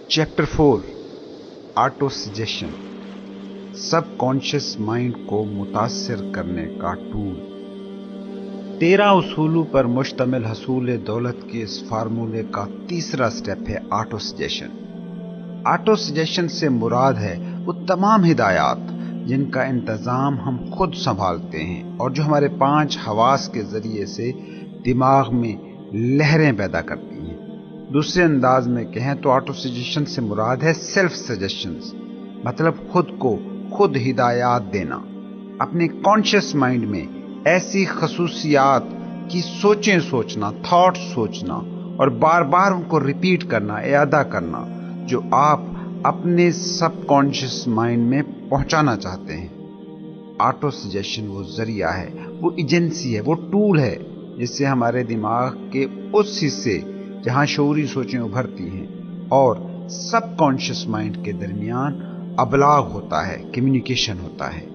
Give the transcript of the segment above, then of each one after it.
Chapter 4 auto suggestion, سب conscious mind کو متاثر کرنے کا ٹول۔ 13 اصولوں پر مشتمل حصول دولت کے اس فارمولے کا تیسرا سٹیپ ہے آٹو سجیشن۔ آٹو سجیشن سے مراد ہے وہ تمام ہدایات جن کا انتظام ہم خود سنبھالتے ہیں اور جو ہمارے 5 حواس کے ذریعے سے دماغ میں لہریں پیدا کرتی ہیں۔ دوسرے انداز میں کہیں تو آٹو سجیشن سے مراد ہے سیلف سجیشنز، مطلب خود کو خود ہدایات دینا، اپنے کانشیس مائنڈ میں ایسی خصوصیات کی سوچیں سوچنا، تھاٹ سوچنا اور بار بار ان کو ریپیٹ کرنا، اعادہ کرنا، جو آپ اپنے سب کانشیس مائنڈ میں پہنچانا چاہتے ہیں۔ آٹو سجیشن وہ ذریعہ ہے، وہ ایجنسی ہے، وہ ٹول ہے جس سے ہمارے دماغ کے اس حصے جہاں شعوری سوچیں ابھرتی ہیں اور سب کانشیس مائنڈ کے درمیان ابلاغ ہوتا ہے، کمیونیکیشن ہوتا ہے۔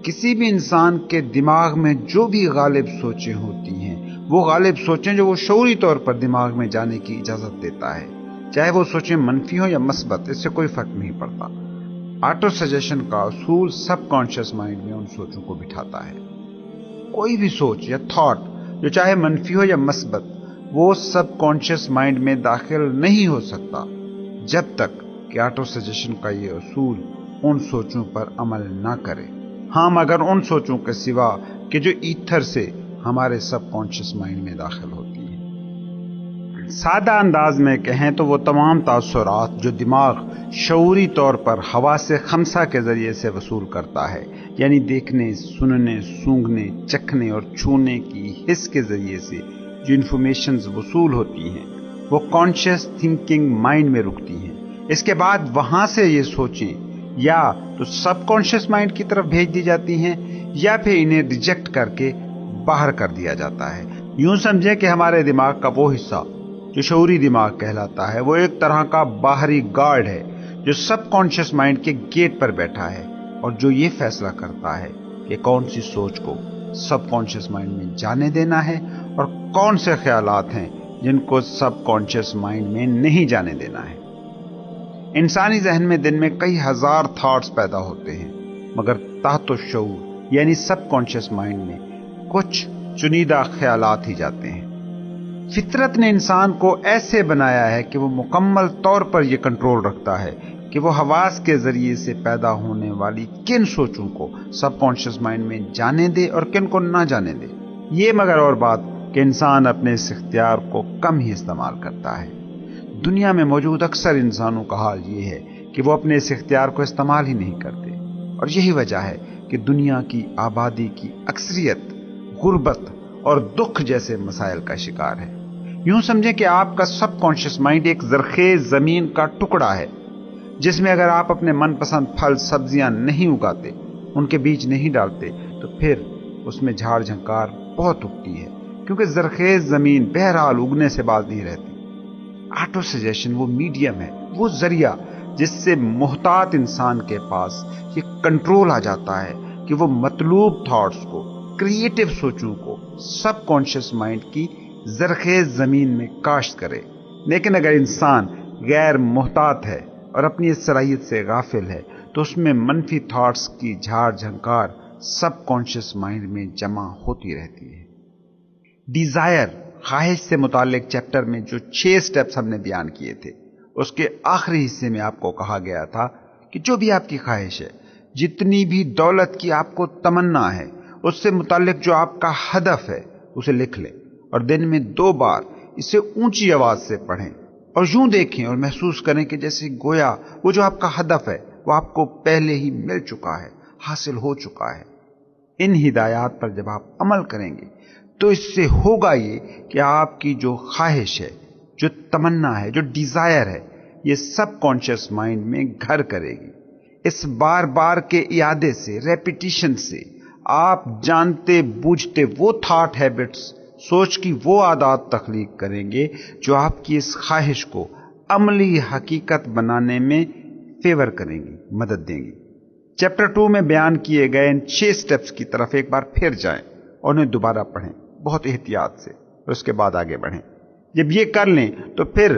کسی بھی انسان کے دماغ میں جو بھی غالب سوچیں ہوتی ہیں، وہ غالب سوچیں جو وہ شعوری طور پر دماغ میں جانے کی اجازت دیتا ہے، چاہے وہ سوچیں منفی ہوں یا مثبت، اس سے کوئی فرق نہیں پڑتا۔ آٹو سجیشن کا اصول سب کانشیس مائنڈ میں ان سوچوں کو بٹھاتا ہے۔ کوئی بھی سوچ یا تھاٹ جو چاہے منفی ہو یا مثبت، وہ سب کانشیس مائنڈ میں داخل نہیں ہو سکتا جب تک کہ آٹو سجیشن کا یہ اصول ان سوچوں پر عمل نہ کرے۔ ہاں، مگر ان سوچوں کے سوا کہ جو ایتھر سے ہمارے سب کانشیس مائنڈ میں داخل ہوتی ہیں۔ سادہ انداز میں کہیں تو وہ تمام تاثرات جو دماغ شعوری طور پر حواس خمسہ کے ذریعے سے وصول کرتا ہے، یعنی دیکھنے، سننے، سونگھنے، چکھنے اور چھونے کی حس کے ذریعے سے جو انفارمیشنز وصول ہوتی ہیں، وہ کانشیس تھنکنگ مائنڈ میں رکتی ہیں۔ اس کے بعد وہاں سے یہ سوچیں یا تو سب کانشیس مائنڈ کی طرف بھیج دی جاتی ہیں یا پھر انہیں ریجیکٹ کر کے باہر کر دیا جاتا ہے۔ یوں سمجھیں کہ ہمارے دماغ کا وہ حصہ جو شعوری دماغ کہلاتا ہے، وہ ایک طرح کا باہری گارڈ ہے جو سب کانشیس مائنڈ کے گیٹ پر بیٹھا ہے اور جو یہ فیصلہ کرتا ہے کہ کون سی سوچ کو سب کانشیس مائنڈ میں جانے دینا ہے اور کون سے خیالات ہیں جن کو سب کانشیس مائنڈ میں نہیں جانے دینا ہے۔ انسانی ذہن میں دن میں کئی ہزار تھاٹس پیدا ہوتے ہیں، مگر تحت الشعور یعنی سب کانشیس مائنڈ میں کچھ چنیدہ خیالات ہی جاتے ہیں۔ فطرت نے انسان کو ایسے بنایا ہے کہ وہ مکمل طور پر یہ کنٹرول رکھتا ہے کہ وہ حواس کے ذریعے سے پیدا ہونے والی کن سوچوں کو سب کانشیس مائنڈ میں جانے دے اور کن کو نہ جانے دے۔ یہ مگر اور بات کہ انسان اپنے اس اختیار کو کم ہی استعمال کرتا ہے۔ دنیا میں موجود اکثر انسانوں کا حال یہ ہے کہ وہ اپنے اس اختیار کو استعمال ہی نہیں کرتے، اور یہی وجہ ہے کہ دنیا کی آبادی کی اکثریت غربت اور دکھ جیسے مسائل کا شکار ہے۔ یوں سمجھیں کہ آپ کا سب کانشیس مائنڈ ایک زرخیز زمین کا ٹکڑا ہے جس میں اگر آپ اپنے من پسند پھل سبزیاں نہیں اگاتے، ان کے بیج نہیں ڈالتے، تو پھر اس میں جھاڑ جھنکار بہت اگتی ہے، کیونکہ زرخیز زمین بہرحال اگنے سے باز نہیں رہتی۔ آٹو سجیشن وہ میڈیم ہے، وہ ذریعہ جس سے محتاط انسان کے پاس یہ کنٹرول آ جاتا ہے کہ وہ مطلوب تھاٹس کو، کریٹو سوچوں کو سب کانشیس مائنڈ کی زرخیز زمین میں کاشت کرے۔ لیکن اگر انسان غیر محتاط ہے اور اپنی اس صلاحیت سے غافل ہے تو اس میں منفی تھاٹس کی جھاڑ جھنکار سب کانشیس مائنڈ میں جمع ہوتی رہتی ہے۔ ڈیزائر، خواہش سے متعلق چیپٹر میں جو 6 سٹیپس ہم نے بیان کیے تھے، اس کے آخری حصے میں آپ کو کہا گیا تھا کہ جو بھی آپ کی خواہش ہے، جتنی بھی دولت کی آپ کو تمنا ہے، اس سے متعلق جو آپ کا ہدف ہے، اسے لکھ لیں اور دن میں 2 بار اسے اونچی آواز سے پڑھیں اور یوں دیکھیں اور محسوس کریں کہ جیسے گویا وہ جو آپ کا ہدف ہے وہ آپ کو پہلے ہی مل چکا ہے، حاصل ہو چکا ہے۔ ان ہدایات پر جب آپ عمل کریں گے تو اس سے ہوگا یہ کہ آپ کی جو خواہش ہے، جو تمنا ہے، جو ڈیزائر ہے، یہ سب کانشیس مائنڈ میں گھر کرے گی۔ اس بار بار کے اعادے سے، ریپیٹیشن سے آپ جانتے بوجھتے وہ تھاٹ ہیبٹس، سوچ کی وہ عادات تخلیق کریں گے جو آپ کی اس خواہش کو عملی حقیقت بنانے میں فیور کریں گی، مدد دیں گی۔ چیپٹر 2 میں بیان کیے گئے ان 6 سٹیپس کی طرف ایک بار پھر جائیں اور انہیں دوبارہ پڑھیں بہت احتیاط سے، اور اس کے بعد آگے بڑھیں۔ جب یہ کر لیں تو پھر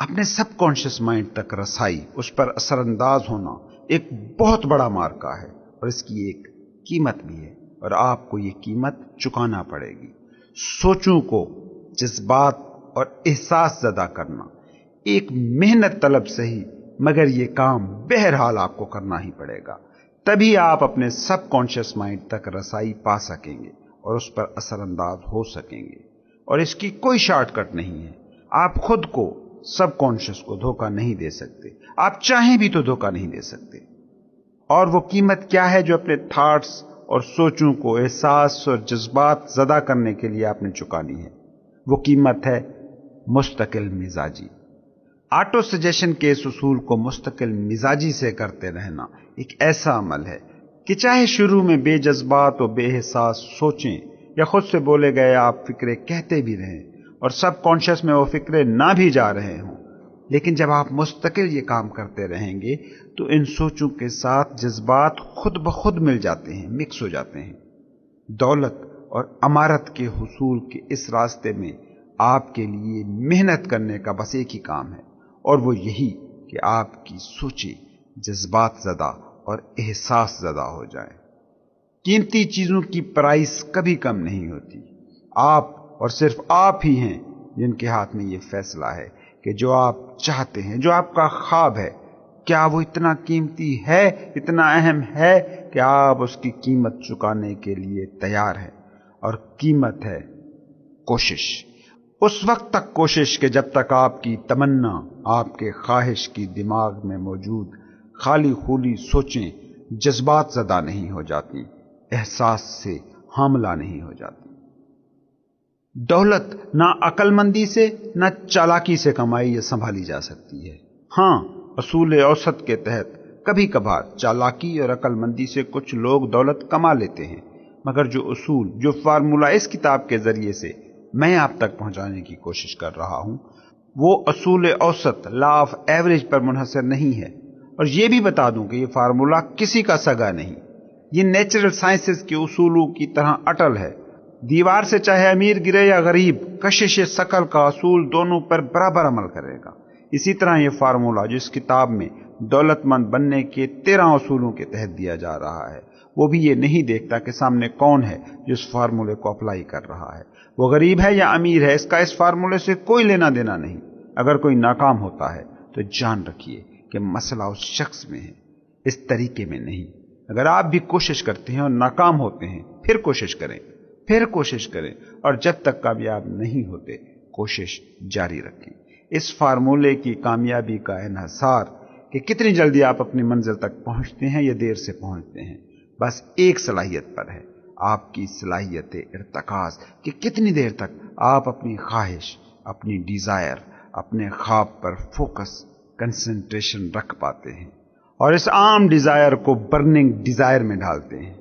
اپنے سب کانشیس مائنڈ تک رسائی، اس پر اثر انداز ہونا ایک بہت بڑا مارکا ہے، اور اس کی ایک قیمت بھی ہے، اور آپ کو یہ قیمت چکانا پڑے گی۔ سوچوں کو جذبات اور احساس زدہ کرنا ایک محنت طلب صحیح، مگر یہ کام بہرحال آپ کو کرنا ہی پڑے گا، تبھی آپ اپنے سب کانشیس مائنڈ تک رسائی پا سکیں گے اور اس پر اثر انداز ہو سکیں گے، اور اس کی کوئی شارٹ کٹ نہیں ہے۔ آپ خود کو، سب کانشیس کو دھوکہ نہیں دے سکتے، آپ چاہیں بھی تو دھوکہ نہیں دے سکتے۔ اور وہ قیمت کیا ہے جو اپنے تھاٹس اور سوچوں کو احساس اور جذبات زدہ کرنے کے لیے آپ نے چکانی ہے؟ وہ قیمت ہے مستقل مزاجی۔ آٹو سجیشن کے اس اصول کو مستقل مزاجی سے کرتے رہنا ایک ایسا عمل ہے کہ چاہے شروع میں بے جذبات و بے احساس سوچیں یا خود سے بولے گئے آپ فکرے کہتے بھی رہیں اور سب کانشیس میں وہ فکرے نہ بھی جا رہے ہوں، لیکن جب آپ مستقل یہ کام کرتے رہیں گے تو ان سوچوں کے ساتھ جذبات خود بخود مل جاتے ہیں، مکس ہو جاتے ہیں۔ دولت اور امارت کے حصول کے اس راستے میں آپ کے لیے محنت کرنے کا بس ایک ہی کام ہے، اور وہ یہی کہ آپ کی سوچیں جذبات زدہ اور احساس زدہ ہو جائیں۔ قیمتی چیزوں کی پرائس کبھی کم نہیں ہوتی۔ آپ اور صرف آپ ہی ہیں جن کے ہاتھ میں یہ فیصلہ ہے کہ جو آپ چاہتے ہیں، جو آپ کا خواب ہے، کیا وہ اتنا قیمتی ہے، اتنا اہم ہے کہ آپ اس کی قیمت چکانے کے لیے تیار ہیں؟ اور قیمت ہے کوشش۔ اس وقت تک کوشش کہ جب تک آپ کی تمنا، آپ کے خواہش کی دماغ میں موجود خالی خولی سوچیں جذبات زدہ نہیں ہو جاتی، احساس سے حاملہ نہیں ہو جاتی۔ دولت نہ عقل مندی سے نہ چالاکی سے کمائی یا سنبھالی جا سکتی ہے۔ ہاں، اصول اوسط کے تحت کبھی کبھار چالاکی اور عقل مندی سے کچھ لوگ دولت کما لیتے ہیں، مگر جو اصول، جو فارمولہ اس کتاب کے ذریعے سے میں آپ تک پہنچانے کی کوشش کر رہا ہوں، وہ اصول اوسط، لا آف ایوریج پر منحصر نہیں ہے۔ اور یہ بھی بتا دوں کہ یہ فارمولہ کسی کا سگا نہیں، یہ نیچرل سائنسز کے اصولوں کی طرح اٹل ہے۔ دیوار سے چاہے امیر گرے یا غریب، کشش ثقل کا اصول دونوں پر برابر عمل کرے گا۔ اسی طرح یہ فارمولہ جس کتاب میں دولت مند بننے کے 13 اصولوں کے تحت دیا جا رہا ہے، وہ بھی یہ نہیں دیکھتا کہ سامنے کون ہے جو اس فارمولے کو اپلائی کر رہا ہے، وہ غریب ہے یا امیر ہے، اس کا اس فارمولے سے کوئی لینا دینا نہیں۔ اگر کوئی ناکام ہوتا ہے تو جان رکھیے کہ مسئلہ اس شخص میں ہے، اس طریقے میں نہیں۔ اگر آپ بھی کوشش کرتے ہیں اور ناکام ہوتے ہیں، پھر کوشش کریں اور جب تک کامیاب نہیں ہوتے کوشش جاری رکھیں۔ اس فارمولے کی کامیابی کا انحصار کہ کتنی جلدی آپ اپنی منزل تک پہنچتے ہیں یا دیر سے پہنچتے ہیں، بس ایک صلاحیت پر ہے، آپ کی صلاحیت ارتکاز، کہ کتنی دیر تک آپ اپنی خواہش، اپنی ڈیزائر، اپنے خواب پر فوکس، کنسنٹریشن رکھ پاتے ہیں اور اس عام ڈیزائر کو برننگ ڈیزائر میں ڈالتے ہیں۔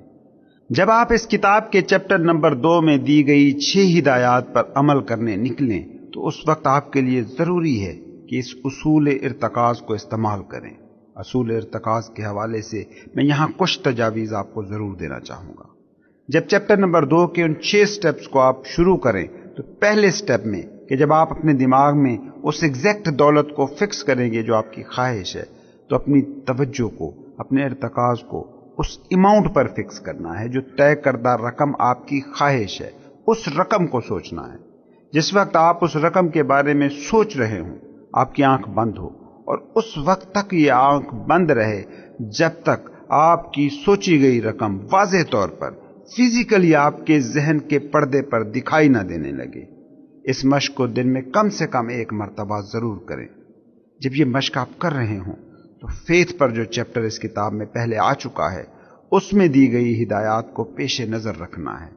جب آپ اس کتاب کے چیپٹر نمبر 2 میں دی گئی 6 ہدایات پر عمل کرنے نکلیں تو اس وقت آپ کے لیے ضروری ہے کہ اس اصول ارتکاز کو استعمال کریں۔ اصول ارتکاز کے حوالے سے میں یہاں کچھ تجاویز آپ کو ضرور دینا چاہوں گا۔ جب چیپٹر نمبر 2 کے ان 6 سٹیپس کو آپ شروع کریں تو پہلے سٹیپ میں کہ جب آپ اپنے دماغ میں اس ایگزیکٹ دولت کو فکس کریں گے جو آپ کی خواہش ہے، تو اپنی توجہ کو، اپنے ارتکاز کو اس اماؤنٹ پر فکس کرنا ہے جو طے کردہ رقم آپ کی خواہش ہے، اس رقم کو سوچنا ہے۔ جس وقت آپ اس رقم کے بارے میں سوچ رہے ہوں، آپ کی آنکھ بند ہو، اور اس وقت تک یہ آنکھ بند رہے جب تک آپ کی سوچی گئی رقم واضح طور پر فزیکلی آپ کے ذہن کے پردے پر دکھائی نہ دینے لگے۔ اس مشق کو دن میں کم سے کم 1 مرتبہ ضرور کریں۔ جب یہ مشق آپ کر رہے ہوں تو فیتھ پر جو چیپٹر اس کتاب میں پہلے آ چکا ہے، اس میں دی گئی ہدایات کو پیش نظر رکھنا ہے۔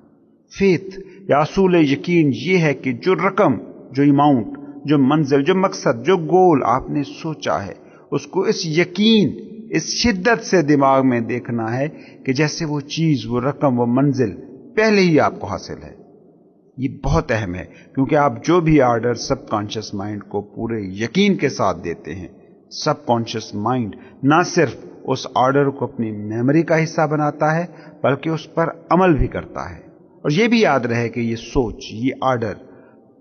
فیتھ یا اصول یقین یہ ہے کہ جو رقم، جو اماؤنٹ، جو منزل، جو مقصد، جو گول آپ نے سوچا ہے، اس کو اس یقین، اس شدت سے دماغ میں دیکھنا ہے کہ جیسے وہ چیز، وہ رقم، وہ منزل پہلے ہی آپ کو حاصل ہے۔ یہ بہت اہم ہے کیونکہ آپ جو بھی آرڈر سب کانشیس مائنڈ کو پورے یقین کے ساتھ دیتے ہیں، سب کانشیس مائنڈ نہ صرف اس آرڈر کو اپنی میموری کا حصہ بناتا ہے بلکہ اس پر عمل بھی کرتا ہے۔ اور یہ بھی یاد رہے کہ یہ سوچ، یہ آرڈر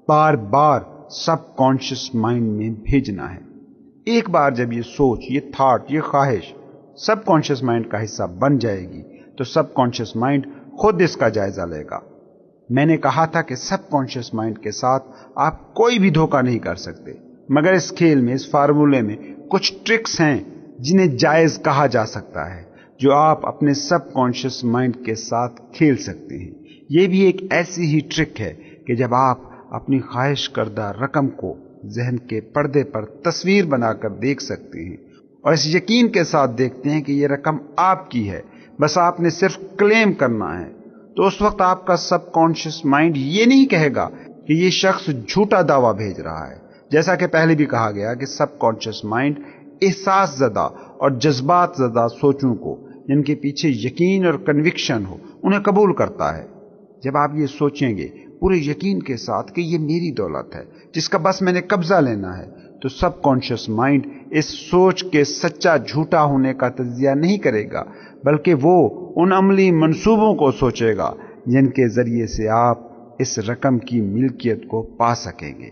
بار بار سب کانشیس مائنڈ میں بھیجنا ہے۔ ایک بار جب یہ سوچ، یہ تھاٹ، یہ خواہش سب کانشیس مائنڈ کا حصہ بن جائے گی تو سب کانشیس مائنڈ خود اس کا جائزہ لے گا۔ میں نے کہا تھا کہ سب کانشیس مائنڈ کے ساتھ آپ کوئی بھی دھوکہ نہیں کر سکتے، مگر اس کھیل میں، اس فارمولے میں کچھ ٹرکس ہیں جنہیں جائز کہا جا سکتا ہے، جو آپ اپنے سب کانشیس مائنڈ کے ساتھ کھیل سکتے ہیں۔ یہ بھی ایک ایسی ہی ٹرک ہے کہ جب آپ اپنی خواہش کردہ رقم کو ذہن کے پردے پر تصویر بنا کر دیکھ سکتے ہیں اور اس یقین کے ساتھ دیکھتے ہیں کہ یہ رقم آپ کی ہے، بس آپ نے صرف کلیم کرنا ہے، تو اس وقت آپ کا سب کانشیس مائنڈ یہ نہیں کہے گا کہ یہ شخص جھوٹا دعویٰ بھیج رہا ہے۔ جیسا کہ پہلے بھی کہا گیا کہ سب کانشیس مائنڈ احساس زدہ اور جذبات زدہ سوچوں کو، جن کے پیچھے یقین اور کنوکشن ہو، انہیں قبول کرتا ہے۔ جب آپ یہ سوچیں گے پورے یقین کے ساتھ کہ یہ میری دولت ہے جس کا بس میں نے قبضہ لینا ہے، تو سب کانشیس مائنڈ اس سوچ کے سچا جھوٹا ہونے کا تجزیہ نہیں کرے گا، بلکہ وہ ان عملی منصوبوں کو سوچے گا جن کے ذریعے سے آپ اس رقم کی ملکیت کو پا سکیں گے۔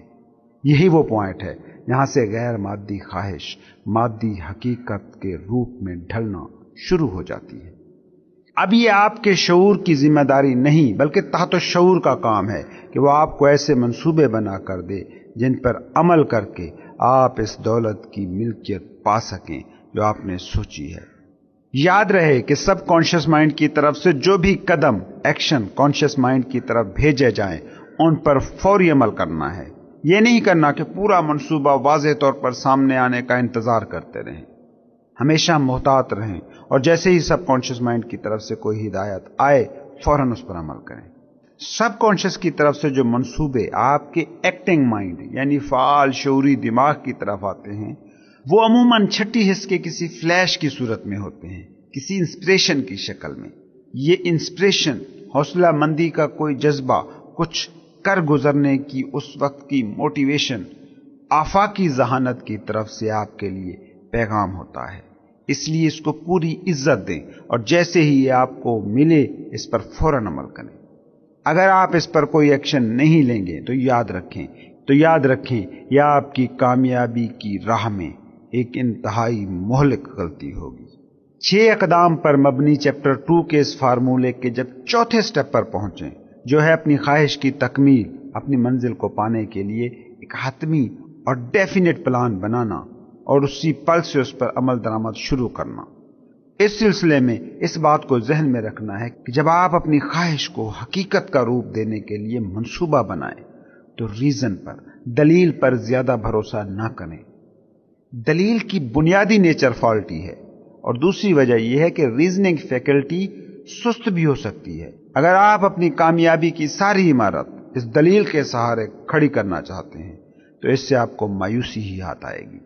یہی وہ پوائنٹ ہے جہاں سے غیر مادی خواہش مادی حقیقت کے روپ میں ڈھلنا شروع ہو جاتی ہے۔ اب یہ آپ کے شعور کی ذمہ داری نہیں بلکہ تحت الشعور کا کام ہے کہ وہ آپ کو ایسے منصوبے بنا کر دے جن پر عمل کر کے آپ اس دولت کی ملکیت پا سکیں جو آپ نے سوچی ہے۔ یاد رہے کہ سب کانشیس مائنڈ کی طرف سے جو بھی قدم، ایکشن کانشیس مائنڈ کی طرف بھیجے جائیں ان پر فوری عمل کرنا ہے۔ یہ نہیں کرنا کہ پورا منصوبہ واضح طور پر سامنے آنے کا انتظار کرتے رہیں۔ ہمیشہ محتاط رہیں اور جیسے ہی سب کانشیس مائنڈ کی طرف سے کوئی ہدایت آئے فوراً اس پر عمل کریں۔ سب کانشیس کی طرف سے جو منصوبے آپ کے ایکٹنگ مائنڈ یعنی فعال شعوری دماغ کی طرف آتے ہیں وہ عموماً چھٹی حص کے کسی فلیش کی صورت میں ہوتے ہیں، کسی انسپریشن کی شکل میں۔ یہ انسپریشن حوصلہ مندی کا کوئی جذبہ، کچھ کر گزرنے کی اس وقت کی موٹیویشن، آفاقی ذہانت کی طرف سے آپ کے لیے پیغام ہوتا ہے۔ اس لیے اس کو پوری عزت دیں اور جیسے ہی یہ آپ کو ملے اس پر فوراً عمل کریں۔ اگر آپ اس پر کوئی ایکشن نہیں لیں گے تو یاد رکھیں یہ آپ کی کامیابی کی راہ میں ایک انتہائی مہلک غلطی ہوگی۔ 6 اقدام پر مبنی چیپٹر 2 کے اس فارمولے کے جب چوتھے سٹیپ پر پہنچیں، جو ہے اپنی خواہش کی تکمیل، اپنی منزل کو پانے کے لیے ایک حتمی اور ڈیفینیٹ پلان بنانا اور اسی پل سے اس پر عمل درآمد شروع کرنا۔ اس سلسلے میں اس بات کو ذہن میں رکھنا ہے کہ جب آپ اپنی خواہش کو حقیقت کا روپ دینے کے لیے منصوبہ بنائیں تو ریزن پر، دلیل پر زیادہ بھروسہ نہ کریں۔ دلیل کی بنیادی نیچر فالٹی ہے اور دوسری وجہ یہ ہے کہ ریزننگ فیکلٹی سست بھی ہو سکتی ہے۔ اگر آپ اپنی کامیابی کی ساری عمارت اس دلیل کے سہارے کھڑی کرنا چاہتے ہیں تو اس سے آپ کو مایوسی ہی ہاتھ آئے گی۔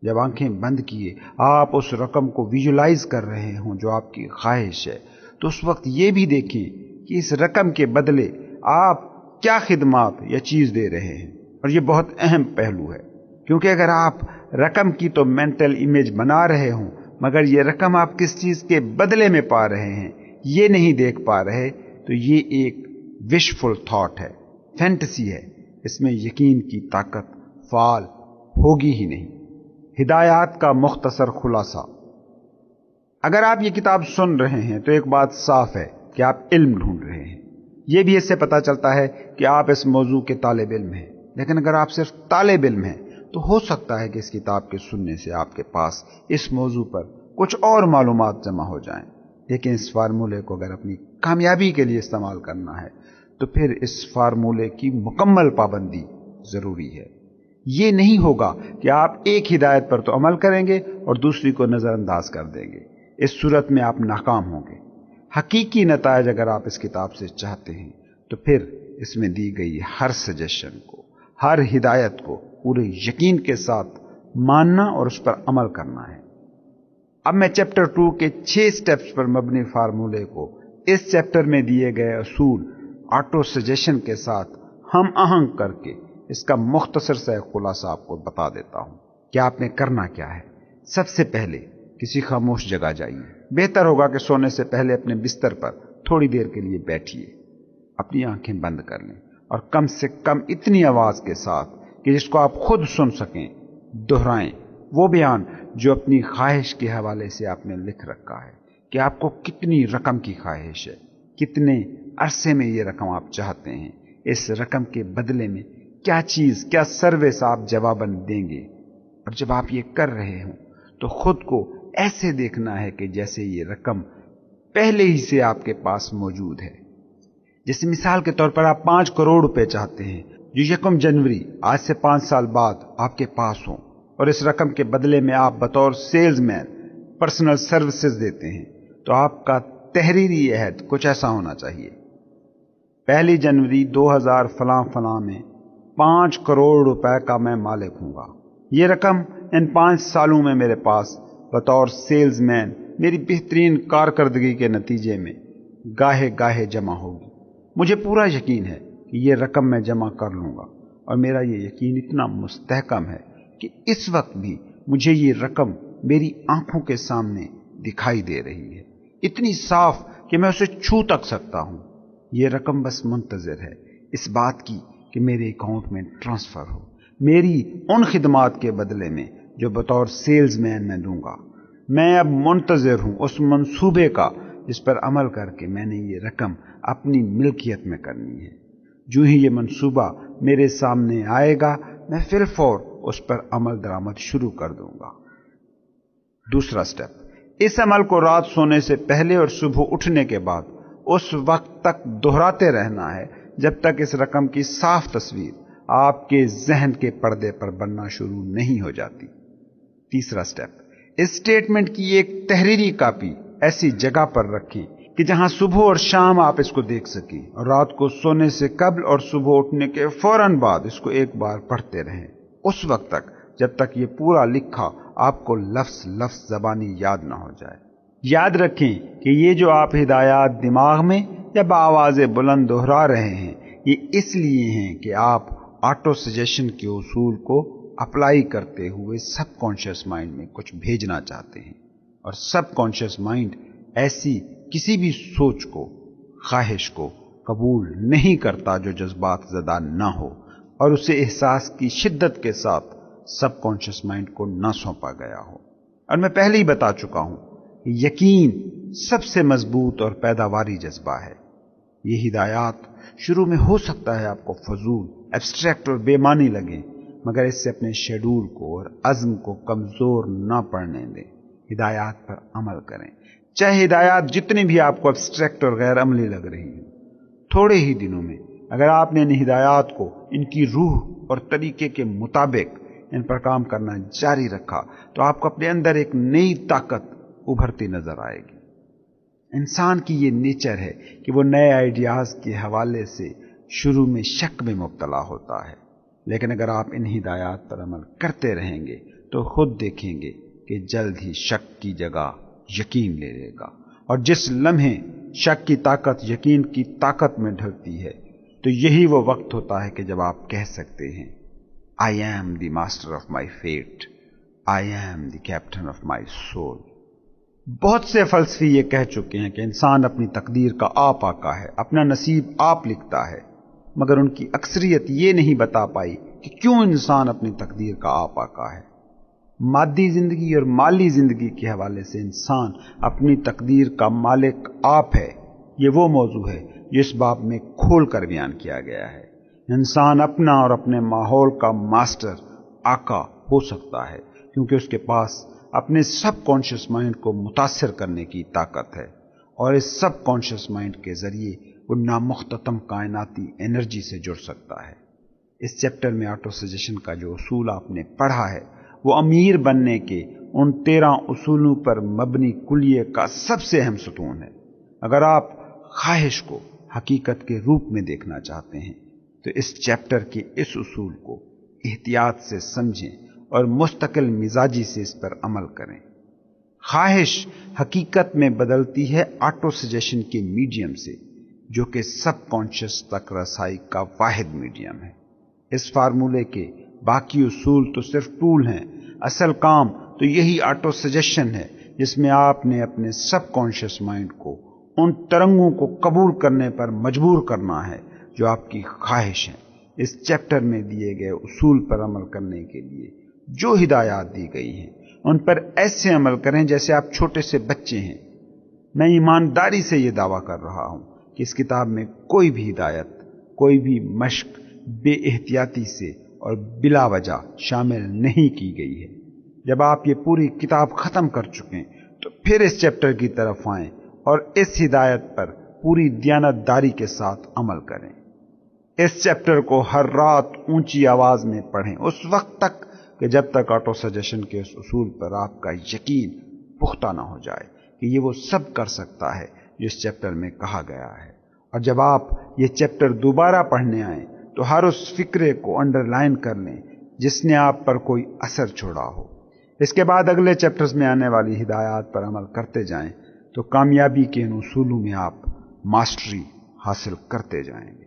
جب آنکھیں بند کیے آپ اس رقم کو ویژولائز کر رہے ہوں جو آپ کی خواہش ہے، تو اس وقت یہ بھی دیکھیں کہ اس رقم کے بدلے آپ کیا خدمات یا چیز دے رہے ہیں، اور یہ بہت اہم پہلو ہے، کیونکہ اگر آپ رقم کی تو مینٹل امیج بنا رہے ہوں مگر یہ رقم آپ کس چیز کے بدلے میں پا رہے ہیں یہ نہیں دیکھ پا رہے، تو یہ ایک وشفل تھاٹ ہے، فینٹسی ہے، اس میں یقین کی طاقت فعال ہوگی ہی نہیں۔ ہدایات کا مختصر خلاصہ۔ اگر آپ یہ کتاب سن رہے ہیں تو ایک بات صاف ہے کہ آپ علم ڈھونڈ رہے ہیں۔ یہ بھی اس سے پتہ چلتا ہے کہ آپ اس موضوع کے طالب علم ہیں، لیکن اگر آپ صرف طالب علم ہیں تو ہو سکتا ہے کہ اس کتاب کے سننے سے آپ کے پاس اس موضوع پر کچھ اور معلومات جمع ہو جائیں، لیکن اس فارمولے کو اگر اپنی کامیابی کے لیے استعمال کرنا ہے تو پھر اس فارمولے کی مکمل پابندی ضروری ہے۔ یہ نہیں ہوگا کہ آپ ایک ہدایت پر تو عمل کریں گے اور دوسری کو نظر انداز کر دیں گے، اس صورت میں آپ ناکام ہوں گے۔ حقیقی نتائج اگر آپ اس کتاب سے چاہتے ہیں تو پھر اس میں دی گئی ہر سجیشن کو، ہر ہدایت کو پورے یقین کے ساتھ ماننا اور اس پر عمل کرنا ہے۔ اب میں چیپٹر 2 کے 6 سٹیپس پر مبنی فارمولے کو اس چیپٹر میں دیے گئے اصول آٹو سجیشن کے ساتھ ہم آہنگ کر کے اس کا مختصر سا خلاصہ آپ کو بتا دیتا ہوں کہ آپ نے کرنا کیا ہے۔ سب سے پہلے کسی خاموش جگہ جائیے، بہتر ہوگا کہ سونے سے پہلے اپنے بستر پر تھوڑی دیر کے لیے بیٹھیے، اپنی آنکھیں بند کر لیں اور کم سے کم اتنی آواز کے ساتھ کہ جس کو آپ خود سن سکیں، دہرائیں وہ بیان جو اپنی خواہش کے حوالے سے آپ نے لکھ رکھا ہے کہ آپ کو کتنی رقم کی خواہش ہے، کتنے عرصے میں یہ رقم آپ چاہتے ہیں، اس رقم کے بدلے میں کیا چیز، کیا سروس آپ جواباً دیں گے۔ اور جب آپ یہ کر رہے ہوں تو خود کو ایسے دیکھنا ہے کہ جیسے یہ رقم پہلے ہی سے آپ کے پاس موجود ہے۔ جیسے مثال کے طور پر آپ 5 کروڑ روپے چاہتے ہیں جو 1 جنوری آج سے 5 سال بعد آپ کے پاس ہوں، اور اس رقم کے بدلے میں آپ بطور سیلز مین پرسنل سروسز دیتے ہیں، تو آپ کا تحریری عہد کچھ ایسا ہونا چاہیے: 1 جنوری 2000 فلاں فلاں میں 5 کروڑ روپے کا میں مالک ہوں گا۔ یہ رقم ان 5 سالوں میں میرے پاس بطور سیلز مین میری بہترین کارکردگی کے نتیجے میں گاہے گاہے جمع ہوگی۔ مجھے پورا یقین ہے کہ یہ رقم میں جمع کر لوں گا، اور میرا یہ یقین اتنا مستحکم ہے کہ اس وقت بھی مجھے یہ رقم میری آنکھوں کے سامنے دکھائی دے رہی ہے، اتنی صاف کہ میں اسے چھو تک سکتا ہوں۔ یہ رقم بس منتظر ہے اس بات کی کہ میرے اکاؤنٹ میں ٹرانسفر ہو، میری ان خدمات کے بدلے میں جو بطور سیلز مین میں دوں گا۔ میں اب منتظر ہوں اس منصوبے کا جس پر عمل کر کے میں نے یہ رقم اپنی ملکیت میں کرنی ہے۔ جو ہی یہ منصوبہ میرے سامنے آئے گا میں فی الفور اس پر عمل درآمد شروع کر دوں گا۔ دوسرا سٹیپ، اس عمل کو رات سونے سے پہلے اور صبح اٹھنے کے بعد اس وقت تک دہراتے رہنا ہے جب تک اس رقم کی صاف تصویر آپ کے ذہن کے پردے پر بننا شروع نہیں ہو جاتی۔ تیسرا سٹیپ، اس سٹیٹمنٹ کی ایک تحریری کاپی ایسی جگہ پر رکھیں کہ جہاں صبح اور شام آپ اس کو دیکھ سکیں، اور رات کو سونے سے قبل اور صبح اٹھنے کے فوراً بعد اس کو ایک بار پڑھتے رہیں، اس وقت تک جب تک یہ پورا لکھا آپ کو لفظ لفظ زبانی یاد نہ ہو جائے۔ یاد رکھیں کہ یہ جو آپ ہدایات دماغ میں یا بآواز بلند دہرا رہے ہیں، یہ اس لیے ہیں کہ آپ آٹو سجیشن کے اصول کو اپلائی کرتے ہوئے سب کانشیس مائنڈ میں کچھ بھیجنا چاہتے ہیں، اور سب کانشیس مائنڈ ایسی کسی بھی سوچ کو، خواہش کو قبول نہیں کرتا جو جذبات زدہ نہ ہو اور اسے احساس کی شدت کے ساتھ سب کانشیس مائنڈ کو نہ سونپا گیا ہو۔ اور میں پہلے ہی بتا چکا ہوں کہ یقین سب سے مضبوط اور پیداواری جذبہ ہے۔ یہ ہدایات شروع میں ہو سکتا ہے آپ کو فضول، ایبسٹریکٹ اور بے معنی لگیں، مگر اس سے اپنے شیڈول کو اور عزم کو کمزور نہ پڑنے دیں۔ ہدایات پر عمل کریں، چاہے ہدایات جتنی بھی آپ کو ایبسٹریکٹ اور غیر عملی لگ رہی ہیں۔ تھوڑے ہی دنوں میں اگر آپ نے ان ہدایات کو ان کی روح اور طریقے کے مطابق ان پر کام کرنا جاری رکھا تو آپ کو اپنے اندر ایک نئی طاقت ابھرتی نظر آئے گی۔ انسان کی یہ نیچر ہے کہ وہ نئے آئیڈیاز کے حوالے سے شروع میں شک میں مبتلا ہوتا ہے، لیکن اگر آپ ان ہدایات پر عمل کرتے رہیں گے تو خود دیکھیں گے کہ جلد ہی شک کی جگہ یقین لے لے گا، اور جس لمحے شک کی طاقت یقین کی طاقت میں ڈھلتی ہے تو یہی وہ وقت ہوتا ہے کہ جب آپ کہہ سکتے ہیں I am the master of my fate. I am the captain of my soul. بہت سے فلسفی یہ کہہ چکے ہیں کہ انسان اپنی تقدیر کا آپ آقا ہے، اپنا نصیب آپ لکھتا ہے، مگر ان کی اکثریت یہ نہیں بتا پائی کہ کیوں انسان اپنی تقدیر کا آپ آقا ہے۔ مادی زندگی اور مالی زندگی کے حوالے سے انسان اپنی تقدیر کا مالک آپ ہے، یہ وہ موضوع ہے جو اس باب میں کھول کر بیان کیا گیا ہے۔ انسان اپنا اور اپنے ماحول کا ماسٹر آقا ہو سکتا ہے کیونکہ اس کے پاس اپنے سب کانشیس مائنڈ کو متاثر کرنے کی طاقت ہے، اور اس سب کانشیس مائنڈ کے ذریعے وہ نامختتم کائناتی انرجی سے جڑ سکتا ہے۔ اس چیپٹر میں آٹو سجیشن کا جو اصول آپ نے پڑھا ہے وہ امیر بننے کے ان 13 اصولوں پر مبنی کلیے کا سب سے اہم ستون ہے۔ اگر آپ خواہش کو حقیقت کے روپ میں دیکھنا چاہتے ہیں تو اس چیپٹر کے اس اصول کو احتیاط سے سمجھیں اور مستقل مزاجی سے اس پر عمل کریں۔ خواہش حقیقت میں بدلتی ہے آٹو سجیشن کے میڈیم سے، جو کہ سب کانشیس تک رسائی کا واحد میڈیم ہے۔ اس فارمولے کے باقی اصول تو صرف ٹول ہیں، اصل کام تو یہی آٹو سجیشن ہے جس میں آپ نے اپنے سب کانشیس مائنڈ کو ان ترنگوں کو قبول کرنے پر مجبور کرنا ہے جو آپ کی خواہش ہیں، اس چیپٹر میں دیے گئے اصول پر عمل کرنے کے لیے جو ہدایات دی گئی ہیں ان پر ایسے عمل کریں جیسے آپ چھوٹے سے بچے ہیں۔ میں ایمانداری سے یہ دعویٰ کر رہا ہوں کہ اس کتاب میں کوئی بھی ہدایت، کوئی بھی مشق بے احتیاطی سے اور بلا وجہ شامل نہیں کی گئی ہے۔ جب آپ یہ پوری کتاب ختم کر چکیں تو پھر اس چیپٹر کی طرف آئیں اور اس ہدایت پر پوری دیانتداری کے ساتھ عمل کریں۔ اس چیپٹر کو ہر رات اونچی آواز میں پڑھیں، اس وقت تک کہ جب تک آٹو سجیشن کے اس اصول پر آپ کا یقین پختہ نہ ہو جائے کہ یہ وہ سب کر سکتا ہے جو اس چیپٹر میں کہا گیا ہے۔ اور جب آپ یہ چیپٹر دوبارہ پڑھنے آئیں تو ہر اس فکرے کو انڈر لائن کر لیں جس نے آپ پر کوئی اثر چھوڑا ہو۔ اس کے بعد اگلے چیپٹرز میں آنے والی ہدایات پر عمل کرتے جائیں تو کامیابی کے ان اصولوں میں آپ ماسٹری حاصل کرتے جائیں گے۔